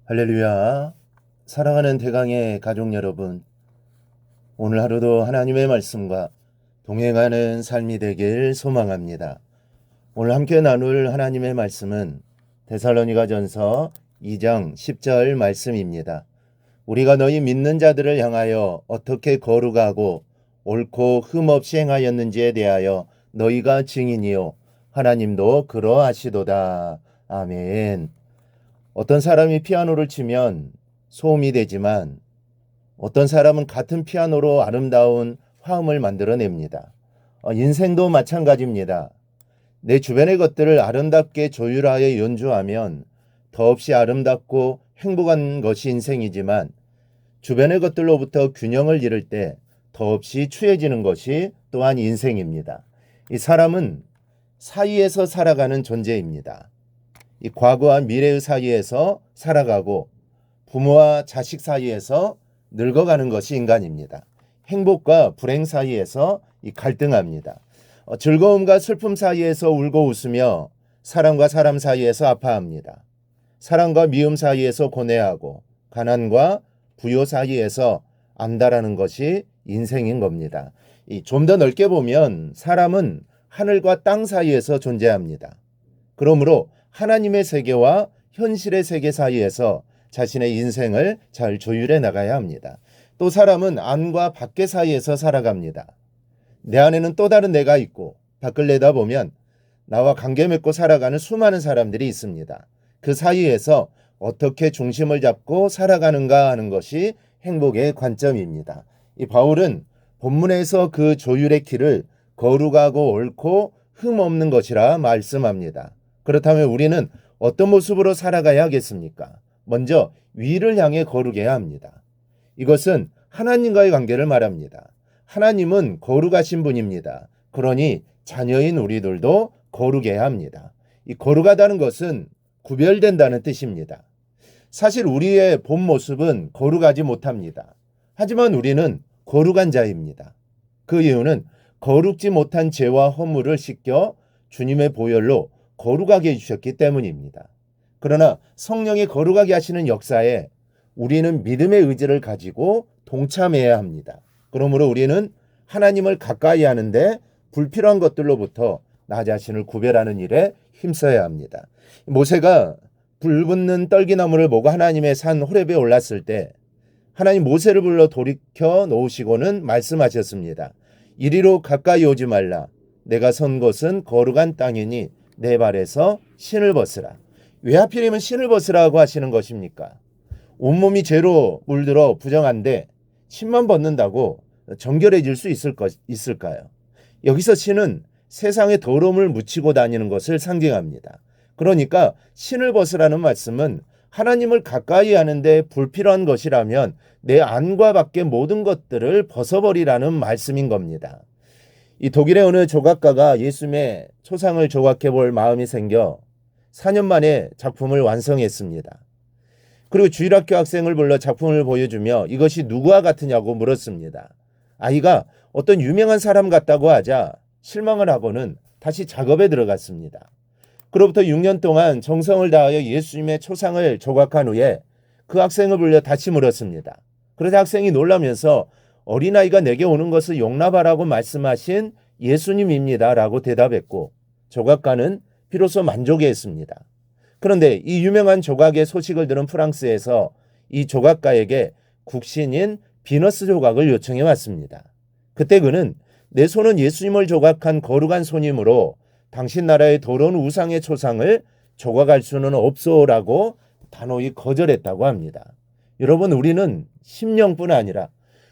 할렐루야. 사랑하는 대강의 가족 여러분, 오늘 하루도 하나님의 말씀과 동행하는 삶이 되길 소망합니다. 오늘 함께 나눌 하나님의 말씀은 데살로니가전서 2장 10절 말씀입니다. 우리가 너희 믿는 자들을 향하여 어떻게 거룩하고 옳고 흠없이 행하였는지에 대하여 너희가 증인이요 하나님도 그러하시도다. 아멘. 어떤 사람이 피아노를 치면 소음이 되지만 어떤 사람은 같은 피아노로 아름다운 화음을 만들어냅니다. 인생도 마찬가지입니다. 내 주변의 것들을 아름답게 조율하여 연주하면 더없이 아름답고 행복한 것이 인생이지만 주변의 것들로부터 균형을 잃을 때 더없이 추해지는 것이 또한 인생입니다. 이 사람은 사이에서 살아가는 존재입니다. 이 과거와 미래의 사이에서 살아가고 부모와 자식 사이에서 늙어가는 것이 인간입니다. 행복과 불행 사이에서 갈등합니다. 즐거움과 슬픔 사이에서 울고 웃으며 사람과 사람 사이에서 아파합니다. 사랑과 미움 사이에서 고뇌하고 가난과 부요 사이에서 안달하는 것이 인생인 겁니다. 좀 더 넓게 보면 사람은 하늘과 땅 사이에서 존재합니다. 그러므로 하나님의 세계와 현실의 세계 사이에서 자신의 인생을 잘 조율해 나가야 합니다. 또 사람은 안과 밖의 사이에서 살아갑니다. 내 안에는 또 다른 내가 있고 밖을 내다보면 나와 관계 맺고 살아가는 수많은 사람들이 있습니다. 그 사이에서 어떻게 중심을 잡고 살아가는가 하는 것이 행복의 관점입니다. 이 바울은 본문에서 그 조율의 길을 거룩하고 옳고 흠없는 것이라 말씀합니다. 그렇다면 우리는 어떤 모습으로 살아가야 하겠습니까? 먼저 위를 향해 거룩해야 합니다. 이것은 하나님과의 관계를 말합니다. 하나님은 거룩하신 분입니다. 그러니 자녀인 우리들도 거룩해야 합니다. 이 거룩하다는 것은 구별된다는 뜻입니다. 사실 우리의 본 모습은 거룩하지 못합니다. 하지만 우리는 거룩한 자입니다. 그 이유는 거룩지 못한 죄와 허물을 씻겨 주님의 보혈로 거룩하게 해주셨기 때문입니다. 그러나 성령이 거룩하게 하시는 역사에 우리는 믿음의 의지를 가지고 동참해야 합니다. 그러므로 우리는 하나님을 가까이 하는데 불필요한 것들로부터 나 자신을 구별하는 일에 힘써야 합니다. 모세가 불붙는 떨기나무를 보고 하나님의 산 호렙에 올랐을 때 하나님 모세를 불러 돌이켜 놓으시고는 말씀하셨습니다. 이리로 가까이 오지 말라. 내가 선 곳은 거룩한 땅이니 내 발에서 신을 벗으라. 왜 하필이면 신을 벗으라고 하시는 것입니까? 온몸이 죄로 물들어 부정한데 신만 벗는다고 정결해질 수 있을까요? 여기서 신은 세상의 더러움을 묻히고 다니는 것을 상징합니다. 그러니까 신을 벗으라는 말씀은 하나님을 가까이 하는데 불필요한 것이라면 내 안과 밖의 모든 것들을 벗어버리라는 말씀인 겁니다. 이 독일의 어느 조각가가 예수님의 초상을 조각해 볼 마음이 생겨 4년 만에 작품을 완성했습니다. 그리고 주일학교 학생을 불러 작품을 보여주며 이것이 누구와 같으냐고 물었습니다. 아이가 어떤 유명한 사람 같다고 하자 실망을 하고는 다시 작업에 들어갔습니다. 그로부터 6년 동안 정성을 다하여 예수님의 초상을 조각한 후에 그 학생을 불러 다시 물었습니다. 그러자 학생이 놀라면서 어린아이가 내게 오는 것을 용납하라고 말씀하신 예수님입니다 라고 대답했고 조각가는 비로소 만족해했습니다. 그런데 이 유명한 조각의 소식을 들은 프랑스에서 이 조각가에게 국신인 비너스 조각을 요청해 왔습니다. 그때 그는 내 손은 예수님을 조각한 거룩한 손이므로 당신 나라의 더러운 우상의 초상을 조각할 수는 없소라고 단호히 거절했다고 합니다. 여러분, 우리는 심령뿐 아니라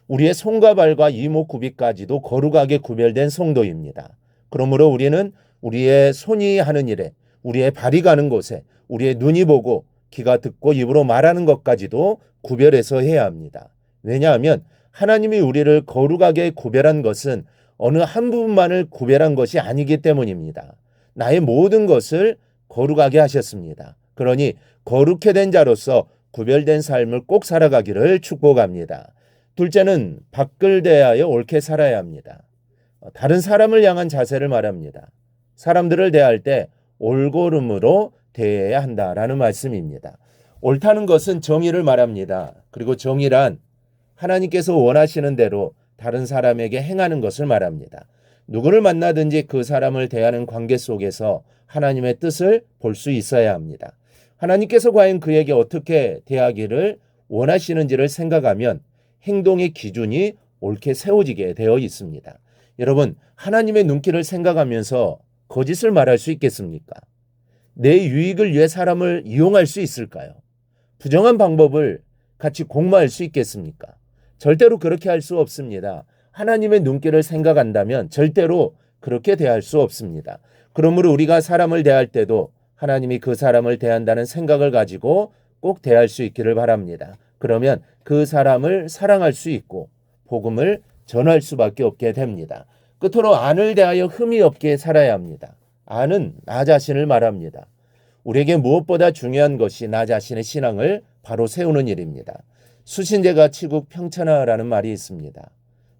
우리의 손과 발과 이목구비까지도 거룩하게 구별된 성도입니다. 그러므로 우리는 우리의 손이 하는 일에, 우리의 발이 가는 곳에, 우리의 눈이 보고 귀가 듣고 입으로 말하는 것까지도 구별해서 해야 합니다. 왜냐하면 하나님이 우리를 거룩하게 구별한 것은 어느 한 부분만을 구별한 것이 아니기 때문입니다. 나의 모든 것을 거룩하게 하셨습니다. 그러니 거룩해 된 자로서 구별된 삶을 꼭 살아가기를 축복합니다. 둘째는 밖을 대하여 옳게 살아야 합니다. 다른 사람을 향한 자세를 말합니다. 사람들을 대할 때 올고름으로 대해야 한다라는 말씀입니다. 옳다는 것은 정의를 말합니다. 그리고 정의란 하나님께서 원하시는 대로 다른 사람에게 행하는 것을 말합니다. 누구를 만나든지 그 사람을 대하는 관계 속에서 하나님의 뜻을 볼 수 있어야 합니다. 하나님께서 과연 그에게 어떻게 대하기를 원하시는지를 생각하면 행동의 기준이 옳게 세워지게 되어 있습니다. 여러분, 하나님의 눈길을 생각하면서 거짓을 말할 수 있겠습니까? 내 유익을 위해 사람을 이용할 수 있을까요? 부정한 방법을 같이 공모할 수 있겠습니까? 절대로 그렇게 할 수 없습니다. 하나님의 눈길을 생각한다면 절대로 그렇게 대할 수 없습니다. 그러므로 우리가 사람을 대할 때도 하나님이 그 사람을 대한다는 생각을 가지고 꼭 대할 수 있기를 바랍니다. 그러면 그 사람을 사랑할 수 있고 복음을 전할 수밖에 없게 됩니다. 끝으로 안을 대하여 흠이 없게 살아야 합니다. 안은 나 자신을 말합니다. 우리에게 무엇보다 중요한 것이 나 자신의 신앙을 바로 세우는 일입니다. 수신제가 치국 평천하라는 말이 있습니다.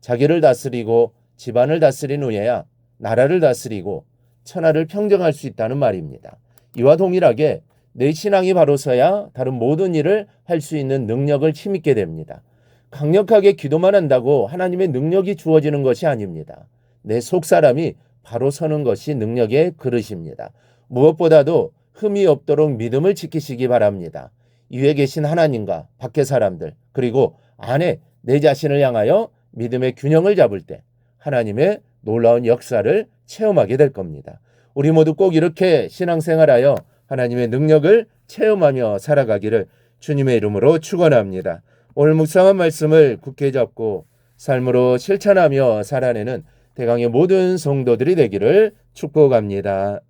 자기를 다스리고 집안을 다스린 후에야 나라를 다스리고 천하를 평정할 수 있다는 말입니다. 이와 동일하게 내 신앙이 바로 서야 다른 모든 일을 할 수 있는 능력을 힘입게 됩니다. 강력하게 기도만 한다고 하나님의 능력이 주어지는 것이 아닙니다. 내 속사람이 바로 서는 것이 능력의 그릇입니다. 무엇보다도 흠이 없도록 믿음을 지키시기 바랍니다. 위에 계신 하나님과 밖의 사람들 그리고 안에 내 자신을 향하여 믿음의 균형을 잡을 때 하나님의 놀라운 역사를 체험하게 될 겁니다. 우리 모두 꼭 이렇게 신앙생활하여 하나님의 능력을 체험하며 살아가기를 주님의 이름으로 축원합니다. 오늘 묵상한 말씀을 굳게 잡고 삶으로 실천하며 살아내는 대강의 모든 성도들이 되기를 축복합니다.